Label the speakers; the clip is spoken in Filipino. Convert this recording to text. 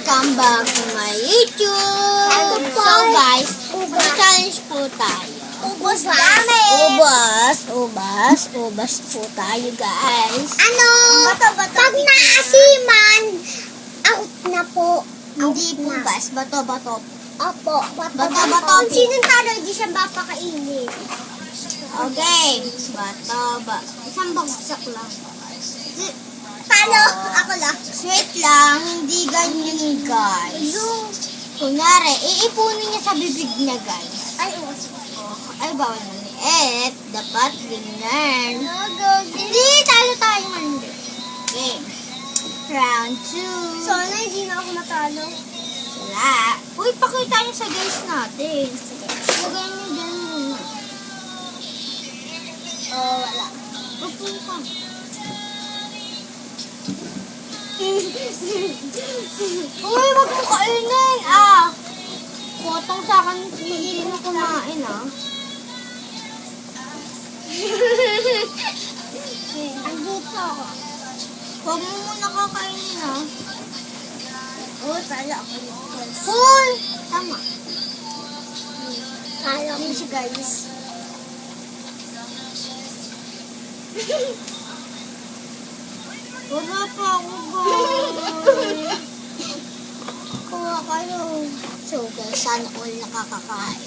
Speaker 1: Welcome back to my YouTube! So guys, may challenge po tayo.
Speaker 2: Ubos namin!
Speaker 1: Ubas po tayo guys.
Speaker 2: Ano? Pag naasiman, out na po.
Speaker 1: Hindi po guys, bato-bato.
Speaker 2: Opo,
Speaker 1: Bato-bato.
Speaker 2: Kung sinong talo, hindi siya mapakainin.
Speaker 1: Okay, bato-bato. Isang bagsak lang.
Speaker 2: Talo, ako lang.
Speaker 1: Sweet lang, hindi ganyan guys. Kunyari, iipunin niya sa bibig niya guys.
Speaker 2: Ay, oo.
Speaker 1: Ay, bawal na ni Ed. Dapat ganyan.
Speaker 2: Nago.
Speaker 1: Hindi, talo tayo hindi. Okay. Round 2.
Speaker 2: Sana hindi na ako matalo.
Speaker 1: Wala. Uy, pakita niyo sa guys natin. Lagay niyo dyan muna.
Speaker 2: Oh, wala.
Speaker 1: Upo ka. Uy, wag mo kainin. Potong sa akin hindi na kumain
Speaker 2: Andito ako.
Speaker 1: Huwag mo muna kakainin
Speaker 2: Oh, talo ako.
Speaker 1: Hoy! Tama.
Speaker 2: Talo ko siya, guys.
Speaker 1: Wala pa ako guys.
Speaker 2: Kuha kayo.
Speaker 1: So guys, sana all nakakakain.